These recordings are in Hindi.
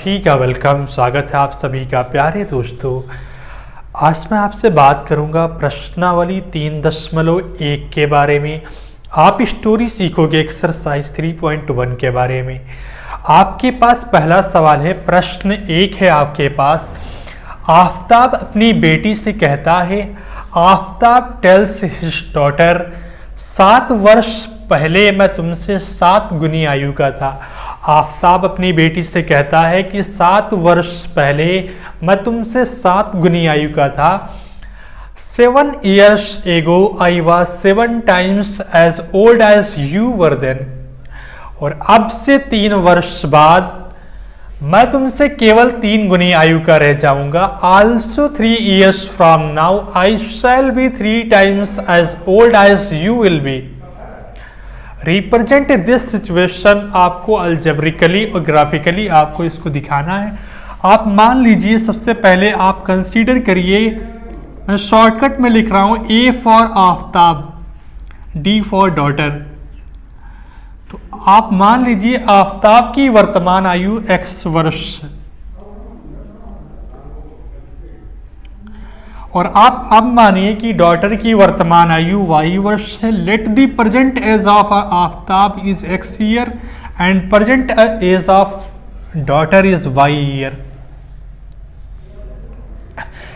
सभी का वेलकम। स्वागत है आप सभी का प्यारे दोस्तों। आज मैं आपसे बात करूंगा प्रश्नावली 3.1 के बारे में। आप स्टोरी सीखोगे एक्सरसाइज 3.1 के बारे में। आपके पास पहला सवाल है, प्रश्न 1 है आपके पास। आफताब अपनी बेटी से कहता है, आफताब टेल्स हिज डॉटर, 7 वर्ष पहले मैं तुमसे 7 गुनी आयु का था। आफताब अपनी बेटी से कहता है कि 7 वर्ष पहले मैं तुमसे 7 गुनी आयु का था। 7 years ago I was 7 times as old as you were then। और अब से 3 वर्ष बाद मैं तुमसे केवल 3 गुनी आयु का रह जाऊंगा। Also 3 years from now I shall be 3 times as old as you will be। Represent this situation, आपको अल्जेब्रिकली और ग्राफिकली आपको इसको दिखाना है। आप मान लीजिए, सबसे पहले आप कंसीडर करिए, मैं शॉर्टकट में लिख रहा हूं, A for Aftab, D for daughter. तो आप मान लीजिए आफताब की वर्तमान आयु X वर्ष और आप अब मानिए कि डॉटर की वर्तमान आयु Y वर्ष है। Let the present age of Aftab is X year and present age of daughter is Y year.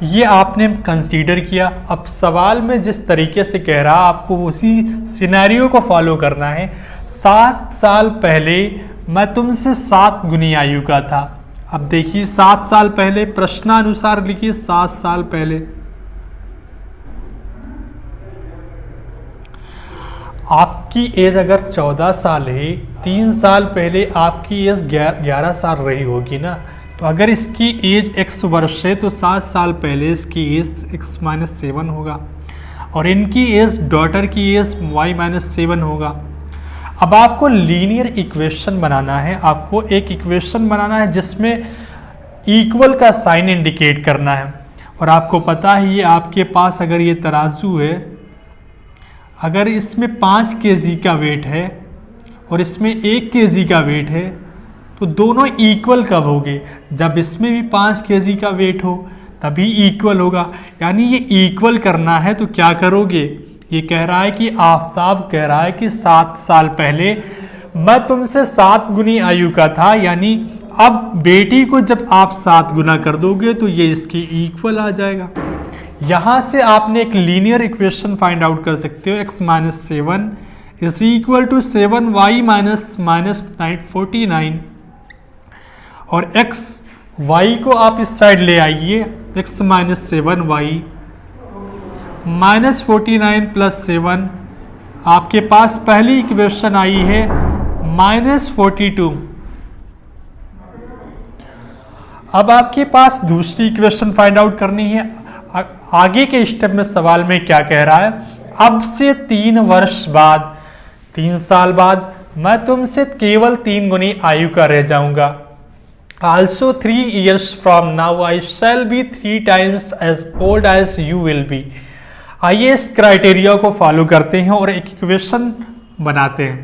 ये आपने कंसीडर किया। अब सवाल में जिस तरीके से कह रहा, आपको उसी सिनेरियो को फॉलो करना है। 7 साल पहले मैं तुमसे 7 गुनी आयु का था। अब देखिए 7 साल पहले, प्रश्नानुसार लिखिए 7 साल पहले। आपकी एज अगर 14 साल है, 3 साल पहले आपकी एज 11 साल रही होगी ना। तो अगर इसकी एज X वर्ष है तो 7 साल पहले इसकी एज X-7 होगा और इनकी एज, डॉटर की एज Y-7 होगा। अब आपको लीनियर इक्वेशन बनाना है। आपको एक इक्वेशन बनाना है जिसमें इक्वल का साइन इंडिकेट करना है। और आपको पता है, ये आपके पास अगर ये तराजू है, अगर इसमें 5 kg का वेट है और इसमें 1 kg का वेट है, तो दोनों इक्वल कब होंगे? जब इसमें भी 5 kg का वेट हो तभी इक्वल होगा। यानी ये इक्वल करना है तो क्या करोगे? ये कह रहा है कि आफताब कह रहा है कि 7 साल पहले मैं तुमसे 7 गुनी आयु का था। यानी अब बेटी को जब आप 7 गुना कर दोगे तो ये इसकी इक्वल आ जाएगा। यहां से आपने एक लीनियर इक्वेशन फाइंड आउट कर सकते हो। X-7 is equal to 7y minus 49 और y को आप इस साइड ले आइए। X-7y माइनस 49 प्लस 7, आपके पास पहली इक्वेशन आई है -42। अब आपके पास दूसरी इक्वेशन फाइंड आउट करनी है। आगे के स्टेप में सवाल में क्या कह रहा है? अब से 3 वर्ष बाद, 3 साल बाद मैं तुमसे केवल 3 गुनी आयु का रह जाऊंगा। Also 3 years from now I shall be 3 times as old as you will be। आइए इस क्राइटेरिया को फॉलो करते हैं और एक इक्वेशन बनाते हैं।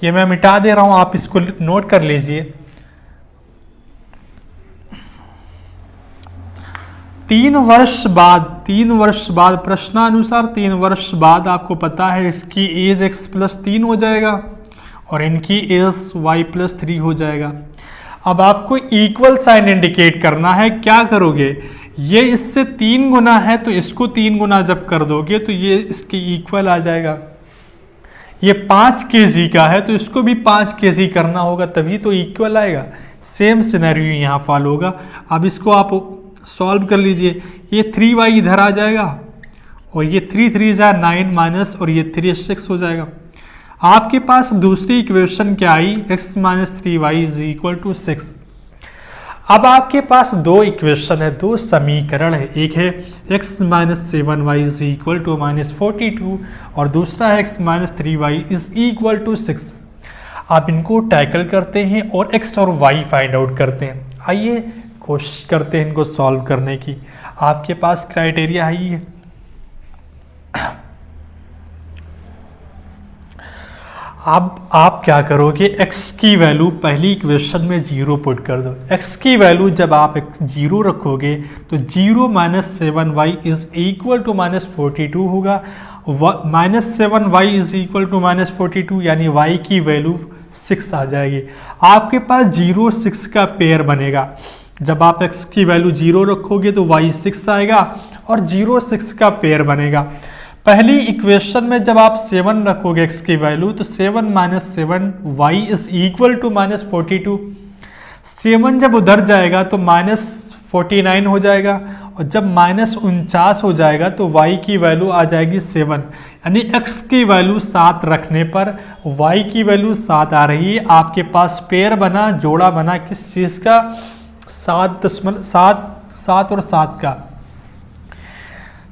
ये मैं मिटा दे रहा हूं, आप इसको नोट कर लीजिए। 3 वर्ष बाद प्रश्नानुसार 3 वर्ष बाद आपको पता है इसकी एज X+3 हो जाएगा और इनकी एज Y+3 हो जाएगा। अब आपको इक्वल साइन इंडिकेट करना है। क्या करोगे? ये इससे 3 गुना है तो इसको 3 गुना जब कर दोगे तो ये इसके इक्वल आ जाएगा। ये 5 kg का है तो इसको भी 5 kg करना होगा तभी तो इक्वल आएगा। सेम सिनेरियो यहाँ फॉलो होगा। अब इसको आप सॉल्व कर लीजिए। ये 3y इधर आ जाएगा और ये 3 3 9 माइनस और ये 3 6 हो जाएगा। आपके पास दूसरी इक्वेशन क्या आई? X-3y is equal to 6। अब आपके पास 2 इक्वेशन है, 2 समीकरण है। एक है X-7y इज इक्वल टू -42 और दूसरा है X-3y इज इक्वल टू 6। आप इनको टैकल करते हैं और X और Y फाइंड आउट करते हैं। आइए कोशिश करते हैं इनको सॉल्व करने की। आपके पास क्राइटेरिया है ही है। अब आप क्या करोगे, x की वैल्यू पहली इक्वेशन में 0 पुट कर दो। x की वैल्यू जब आप 0 रखोगे तो 0 minus 7y is equal to -42 होगा। -7y इज इक्वल टू -42 यानी y की वैल्यू 6 आ जाएगी। आपके पास 0 6 का पेयर बनेगा। जब आप x की वैल्यू 0 रखोगे तो y 6 आएगा और 0 6 का पेयर बनेगा। पहली इक्वेशन में जब आप 7 रखोगे x की वैल्यू तो 7 minus 7 y is equal to -42। 7 जब उधर जाएगा तो -49 हो जाएगा और जब -49 हो जाएगा तो y की वैल्यू आ जाएगी 7, यानी x की वैल्यू 7 रखने पर y की वैल्यू 7 आ रही है। आपके पास पेयर बना, जोड़ा बना किस चीज़ का, 7 और 7 का।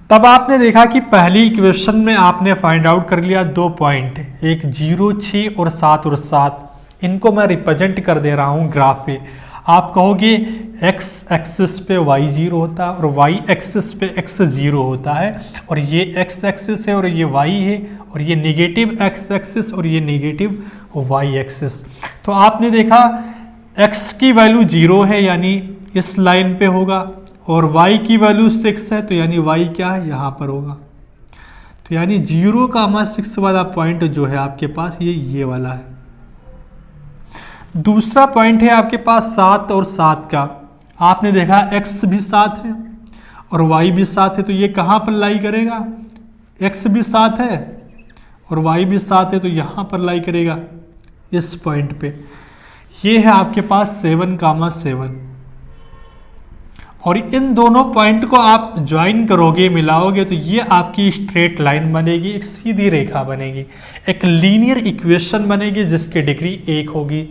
तब आपने देखा कि पहली इक्वेशन में आपने फाइंड आउट कर लिया 2 पॉइंट, एक 0 6 और 7 और 7। इनको मैं रिप्रेजेंट कर दे रहा हूँ ग्राफ पे। आप कहोगे x एक्सिस पे y 0 होता है और y एक्सिस पे x 0 होता है, और ये x एक्सिस है और ये y है, और ये नेगेटिव x एक्सिस और ये नेगेटिव y एक्सिस। तो आपने देखा x की वैल्यू 0 है यानी इस लाइन पे होगा, और y की वैल्यू 6 है तो यानी y क्या है, यहाँ पर होगा। तो यानी 0,6 वाला पॉइंट जो है आपके पास ये वाला है। दूसरा पॉइंट है आपके पास 7 और 7 का। आपने देखा x भी 7 है और y भी 7 है, तो ये कहाँ पर लाई करेगा, x भी 7 है और y भी 7 है तो यहाँ पर लाई करेगा इस पॉइंट पे। ये है आपके पास 7,7, और इन दोनों पॉइंट को आप ज्वाइन करोगे, मिलाओगे तो ये आपकी स्ट्रेट लाइन बनेगी, एक सीधी रेखा बनेगी, एक लीनियर इक्वेशन बनेगी जिसकी डिग्री 1 होगी।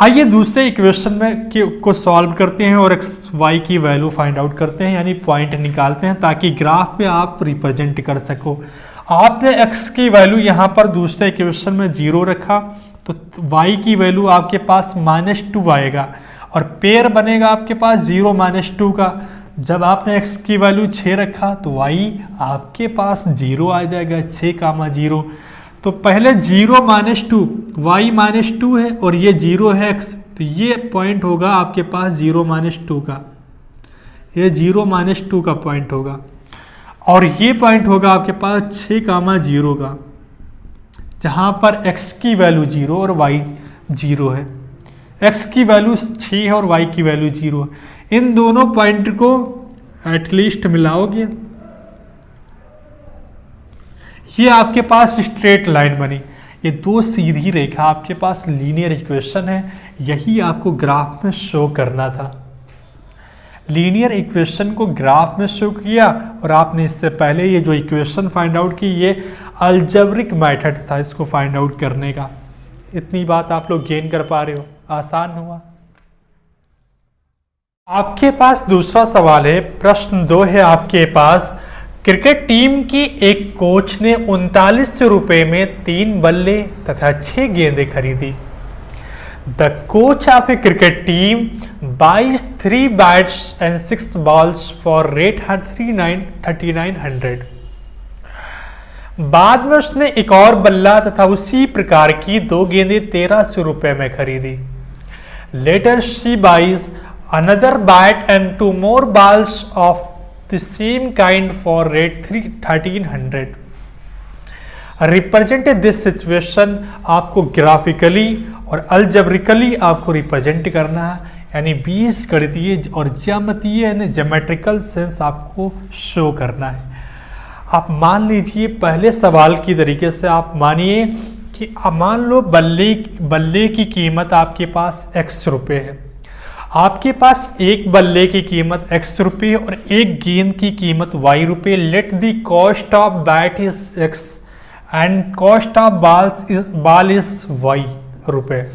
आइए दूसरे इक्वेशन में को सॉल्व करते हैं और एक्स वाई की वैल्यू फाइंड आउट करते हैं, यानी पॉइंट निकालते हैं ताकि ग्राफ पे आप रिप्रेजेंट कर सको। आपने x की वैल्यू यहाँ पर दूसरे इक्वेशन में 0 रखा तो y की वैल्यू आपके पास -2 आएगा और पेयर बनेगा आपके पास 0 -2 का। जब आपने x की वैल्यू 6 रखा तो y आपके पास 0 आ जाएगा, 6,0। तो पहले 0 -2, y -2 है और ये 0 है x, तो ये पॉइंट होगा आपके पास 0 -2 का, ये 0 -2 का पॉइंट होगा, और ये पॉइंट होगा आपके पास 6,0 का, जहां पर x की वैल्यू 0 और y 0 है। x की वैल्यू 6 है और y की वैल्यू 0 है। इन दोनों पॉइंट को एटलीस्ट मिलाओगे, ये आपके पास स्ट्रेट लाइन बनी, ये दो सीधी रेखा आपके पास लीनियर इक्वेशन है। यही आपको ग्राफ में शो करना था। लीनियर इक्वेशन को ग्राफ में शो किया और आपने इससे पहले ये जो इक्वेशन फाइंड आउट की, ये अलजेब्रिक मेथड था इसको फाइंड आउट करने का। इतनी बात आप लोग गेन कर पा रहे हो, आसान हुआ। आपके पास दूसरा सवाल है, प्रश्न 2 है आपके पास। क्रिकेट टीम की एक कोच ने 3900 रुपए में 3 बल्ले तथा 6 गेंदें खरीदी। The coach of A cricket team buys 3 bats and 6 balls for rate 3900। बाद में उसने एक और बल्ला तथा उसी प्रकार की 2 गेंदें 1300 रुपए में खरीदी। Later she buys another bat and 2 more balls of the same kind for rate 1300। Represent this situation आपको ग्राफिकली और अल्जेब्रिकली आपको रिप्रेजेंट करना है, यानी बीजगणितीय और ज्यामितीय यानी ज्योमेट्रिकल सेंस आपको शो करना है। आप मान लीजिए पहले सवाल की तरीके से आप मानिए कि मान लो बल्ले की कीमत आपके पास x रुपए है, आपके पास एक बल्ले की कीमत x रुपये और एक गेंद की कीमत y रुपये। Let the cost of bat is x and cost of ball is y रुपये।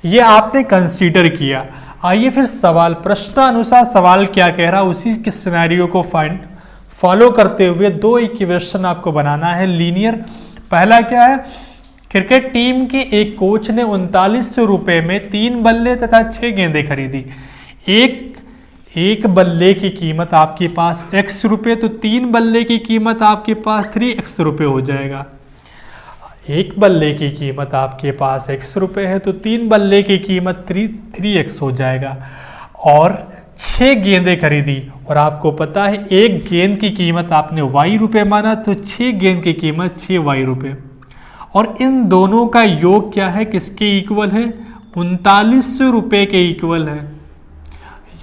ये आपने कंसीडर किया। आइए फिर सवाल, प्रश्नानुसार सवाल क्या कह रहा है उसी के सिनेरियो को फॉलो करते हुए 2 इक्वेशन आपको बनाना है लीनियर। पहला क्या है, क्रिकेट टीम के एक कोच ने 3900 रुपए में 3 बल्ले तथा 6 गेंदें खरीदी। एक बल्ले की कीमत आपके पास x रुपये, तो 3 बल्ले की कीमत आपके पास 3x रुपये हो जाएगा। एक बल्ले की कीमत आपके पास x रुपए है तो 3 बल्ले की कीमत 3x हो जाएगा। और 6 गेंदें खरीदी और आपको पता है एक गेंद की कीमत आपने y रुपए माना तो 6 गेंद की कीमत 6y रुपए। और इन दोनों का योग क्या है, किसके इक्वल है, 3900 रुपए के इक्वल है।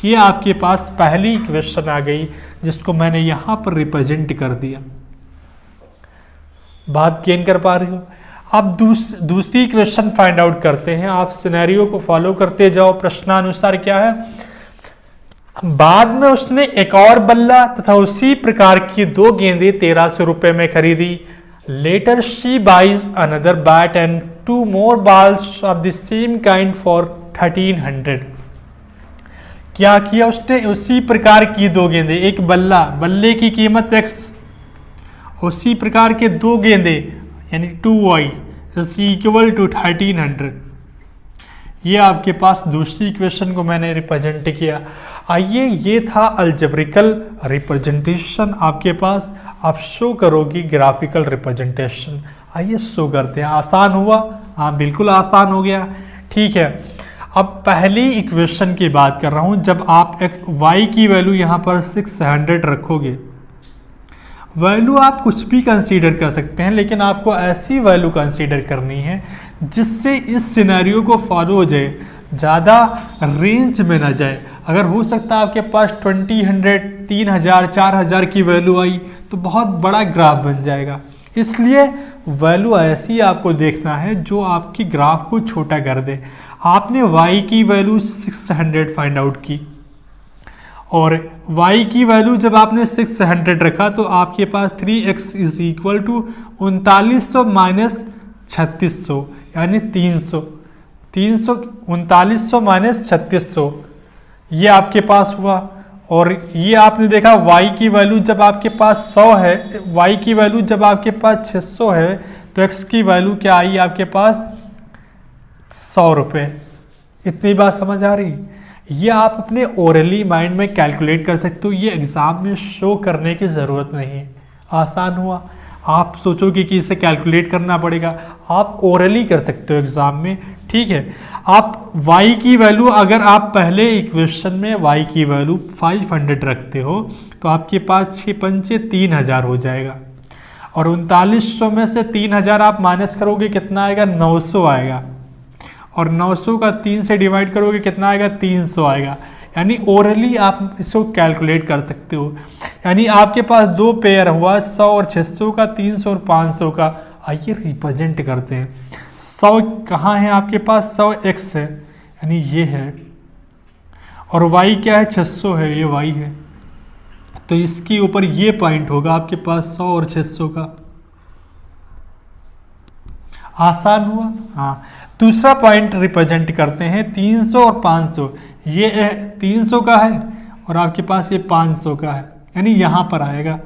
ये आपके पास पहली इक्वेशन आ गई जिसको मैंने यहां पर रिप्रेजेंट कर दिया। बात गेन कर पा रही हो। अब दूसरी इक्वेशन फाइंड आउट करते हैं। आप सिनेरियो को फॉलो करते जाओ। प्रश्नानुसार क्या है, बाद में उसने एक और बल्ला तथा उसी प्रकार की 2 गेंदें 1300 रुपए में खरीदी। Later she buys another bat and 2 more balls of the same kind for 1300। क्या किया उसने, उसी प्रकार की 2 गेंदें, एक बल्ला, बल्ले की कीमत x, उसी प्रकार के 2 गेंदे यानी 2y इज इक्वल टू 1300। ये आपके पास दूसरी इक्वेशन को मैंने रिप्रेजेंट किया। आइए, ये था अलजेब्रिकल रिप्रेजेंटेशन आपके पास। आप शो करोगी ग्राफिकल रिप्रेजेंटेशन। आइए शो करते हैं। आसान हुआ? हाँ, बिल्कुल आसान हो गया। ठीक है, अब पहली इक्वेशन की बात कर रहा हूं। जब आप एक y की वैल्यू यहां पर 600 रखोगे, वैल्यू आप कुछ भी कंसीडर कर सकते हैं, लेकिन आपको ऐसी वैल्यू कंसीडर करनी है जिससे इस सिनेरियो को फॉलो हो जाए, ज़्यादा रेंज में ना जाए। अगर हो सकता है आपके पास 2000, 3000, 4000 की वैल्यू आई तो बहुत बड़ा ग्राफ बन जाएगा। इसलिए वैल्यू ऐसी आपको देखना है जो आपकी ग्राफ को छोटा कर दे। आपने y की वैल्यू 600 फाइंड आउट की और y की वैल्यू जब आपने 600 रखा तो आपके पास 3x is equal to 3900 minus 3600 यानी 300। 3900 माइनस 3600 ये आपके पास हुआ। और ये आपने देखा y की वैल्यू जब आपके पास 100 है, y की वैल्यू जब आपके पास 600 है तो x की वैल्यू क्या आई आपके पास 100 रुपये। इतनी बात समझ आ रही? ये आप अपने ओरली माइंड में कैलकुलेट कर सकते हो। ये एग्जाम में शो करने की ज़रूरत नहीं है। आसान हुआ? आप सोचोगे कि इसे कैलकुलेट करना पड़ेगा, आप ओरली कर सकते हो एग्जाम में। ठीक है, आप y की वैल्यू, अगर आप पहले इक्वेशन में y की वैल्यू 500 रखते हो तो आपके पास 6 पंचे 3000 हो जाएगा। और 3900 में से 3000 आप माइनस करोगे, कितना आएगा, 900 आएगा। और 900 का 3 से डिवाइड करोगे, कितना आएगा, 300 आएगा। यानी ओरली आप इसको कैलकुलेट कर सकते हो। यानी आपके पास 2 पेयर हुआ, 100 और 600 का, 300 और 500 का। आइए रिप्रेजेंट करते हैं। 100 कहाँ है आपके पास, 100 x है यानी ये है, और y क्या है, 600 है, ये y है। तो इसके ऊपर ये पॉइंट होगा आपके पास 100 और 600 का। आसान हुआ? हाँ। दूसरा पॉइंट रिप्रेजेंट करते हैं 300 और 500। ये 300 का है और आपके पास ये 500 का है, यानी यहाँ पर आएगा।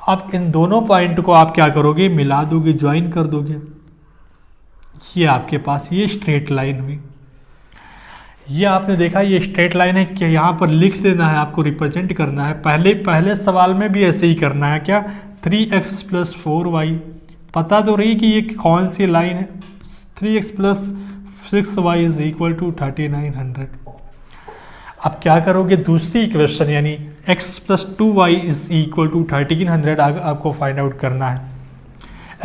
अब इन दोनों पॉइंट को आप क्या करोगे, मिला दोगे, ज्वाइन कर दोगे। ये आपके पास ये स्ट्रेट लाइन हुई। ये आपने देखा ये स्ट्रेट लाइन है कि यहाँ पर लिख देना है, आपको रिप्रेजेंट करना है। पहले सवाल में भी ऐसे ही करना है। क्या, 3x + 4y। पता तो रही कि ये कौन सी लाइन है। 3x + 6y is equal to 3900। अब क्या करोगे, दूसरी इक्वेशन यानी x + 2y is equal to 1300 आपको फाइंड आउट करना है।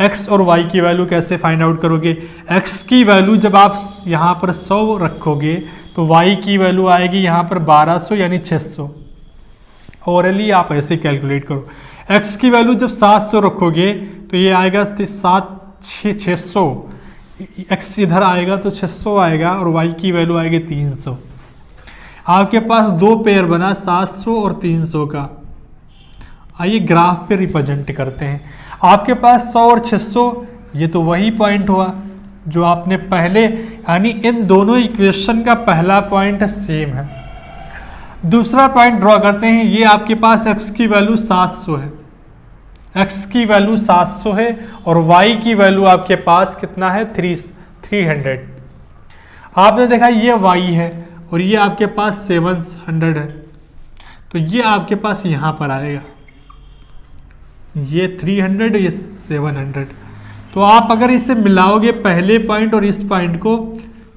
x और y की वैल्यू कैसे फाइंड आउट करोगे, x की वैल्यू जब आप यहाँ पर 100 रखोगे तो y की वैल्यू आएगी यहाँ पर 1200 यानी 600। ओरली आप ऐसे कैलकुलेट करो। x की वैल्यू जब 700 रखोगे तो ये आएगा 600, x इधर आएगा तो 600 आएगा और y की वैल्यू आएगी 300। आपके पास 2 पेयर बना 700 और 300 का। आइए ग्राफ पे रिप्रेजेंट करते हैं। आपके पास 100 और 600, ये तो वही पॉइंट हुआ जो आपने पहले, यानी इन दोनों इक्वेशन का पहला पॉइंट सेम है। दूसरा पॉइंट ड्रॉ करते हैं। ये आपके पास x की वैल्यू 700 है, x की वैल्यू 700 है और y की वैल्यू आपके पास कितना है, 300। आपने देखा ये y है और ये आपके पास 700 है, तो ये आपके पास यहाँ पर आएगा, ये 300, ये 700। तो आप अगर इसे मिलाओगे पहले पॉइंट और इस पॉइंट को,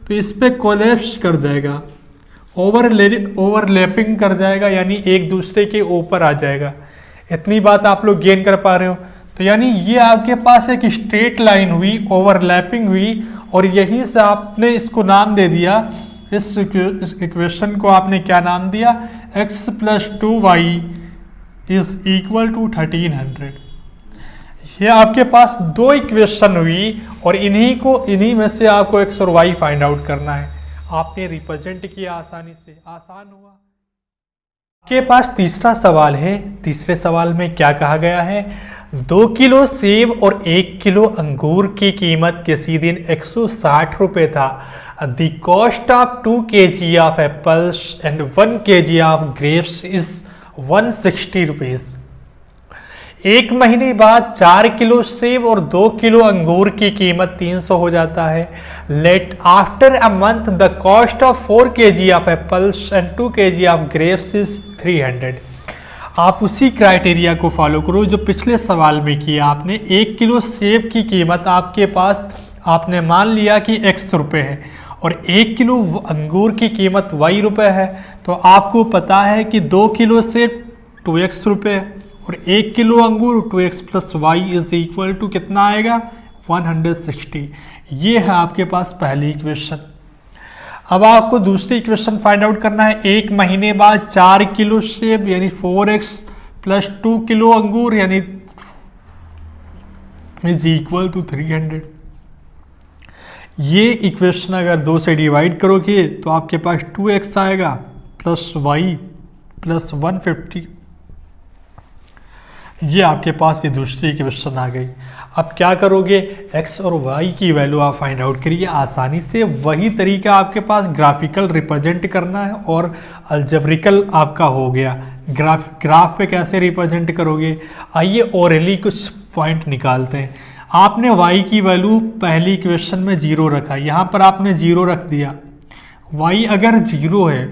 तो इस पे कोलैप्स कर जाएगा, ओवरलैपिंग कर जाएगा, यानी एक दूसरे के ऊपर आ जाएगा। इतनी बात आप लोग गेन कर पा रहे हो। तो यानी ये आपके पास एक स्ट्रेट लाइन हुई, ओवरलैपिंग हुई, और यहीं से आपने इसको नाम दे दिया, इस इक्वेशन को आपने क्या नाम दिया, x + 2y = 1300। ये आपके पास दो इक्वेशन हुई और इन्हीं में से आपको x और y फाइंड आउट करना है। आपने रिप्रेजेंट किया आसानी से, आसान हुआ। आपके पास तीसरा सवाल है। तीसरे सवाल में क्या कहा गया है, 2 किलो सेब और 1 किलो अंगूर की कीमत किसी दिन 160 रुपये था। The cost of 2 kg of apples and 1 kg of grapes is 160 rupees. एक महीने बाद 4 किलो सेब और 2 किलो अंगूर की कीमत 300 हो जाता है। Let after a month the cost of 4 kg of apples and 2 kg of grapes is 300। आप उसी क्राइटेरिया को फॉलो करो जो पिछले सवाल में किया आपने। 1 किलो सेब की कीमत आपके पास, आपने मान लिया कि x रुपये है, और 1 किलो अंगूर की कीमत y रुपये है। तो आपको पता है कि 2 किलो सेब 2x रुपये है, और 1 किलो अंगूर 2x + y = कितना आएगा, 160। ये है आपके पास पहली इक्वेशन। अब आपको दूसरी इक्वेशन फाइंड आउट करना है। एक महीने बाद 4 किलो सेब यानी 4x + 2 किलो अंगूर यानी = 300। ये इक्वेशन अगर 2 से डिवाइड करोगे तो आपके पास 2x आएगा +y + 150। ये आपके पास ये दूसरी इक्वेशन आ गई। अब क्या करोगे, x और y की वैल्यू आप फाइंड आउट करिए आसानी से। वही तरीका आपके पास ग्राफिकल रिप्रेजेंट करना है और अलजेब्रिकल आपका हो गया। ग्राफ पे कैसे रिप्रेजेंट करोगे, आइए ओरली कुछ पॉइंट निकालते हैं। आपने y की वैल्यू पहली इक्वेशन में 0 रखा, यहाँ पर आपने 0 रख दिया। y अगर 0 है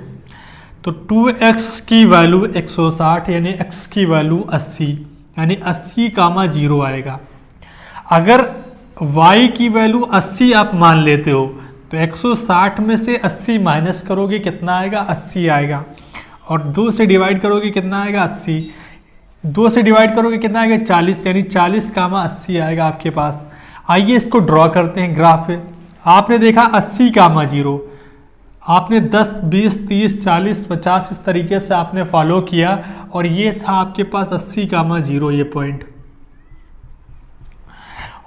तो 2x की वैल्यू 160 यानी x की वैल्यू 80 यानी 80, 0 आएगा। अगर y की वैल्यू 80 आप मान लेते हो तो 160 में से 80 माइनस करोगे कितना आएगा, 80 आएगा। और 2 से डिवाइड करोगे कितना आएगा, 80। 2 से डिवाइड करोगे कितना आएगा, 40 यानी 40, 80 आएगा आपके पास। आइए इसको ड्रॉ करते हैं ग्राफ पे। आपने देखा 80, 0, आपने 10, 20, 30, 40, 50 इस तरीके से आपने फॉलो किया और ये था आपके पास 80, 0 ये पॉइंट।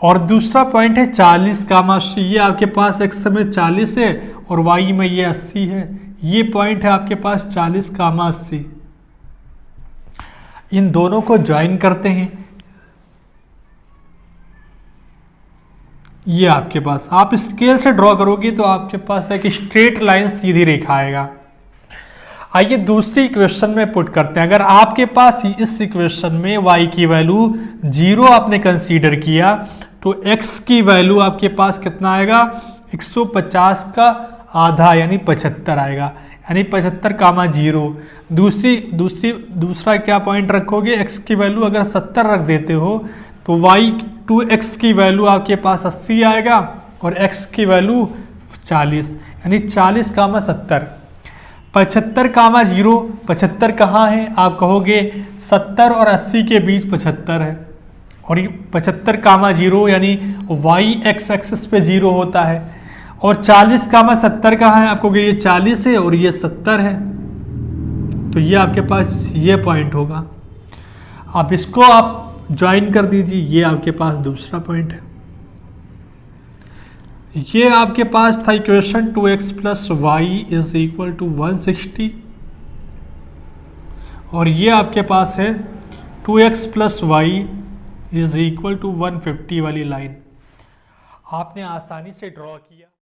और दूसरा पॉइंट है 40, 80, ये आपके पास x में 40 है और y में ये 80 है। ये पॉइंट है आपके पास 40, 80। इन दोनों को ज्वाइन करते हैं। ये आपके पास, आप स्केल से ड्रॉ करोगे तो आपके पास एक स्ट्रेट लाइन सीधी रेखा आएगा। आइए दूसरी इक्वेशन में पुट करते हैं। अगर आपके पास इस इक्वेशन में y की वैल्यू 0 आपने कंसीडर किया तो x की वैल्यू आपके पास कितना आएगा, 150 का आधा यानी 75 आएगा, यानी 75, 0। दूसरा क्या पॉइंट रखोगे, x की वैल्यू अगर 70 रख देते हो तो y2x की वैल्यू आपके पास 80 आएगा और x की वैल्यू 40 यानी 40, 70। 75, 0, 75 कहाँ है, आप कहोगे 70 और 80 के बीच 75 है। और ये 75, 0 यानी y x एक्सिस पे 0 होता है। और 40, 70 कहाँ है, आप कहोगे ये 40 है और ये 70 है। तो ये आपके पास ये पॉइंट होगा। अब इसको आप ज्वाइन कर दीजिए, ये आपके पास दूसरा पॉइंट है। ये आपके पास था इक्वेशन 2x + y = 160 और ये आपके पास है 2x + y = 150 वाली लाइन। आपने आसानी से ड्रॉ किया।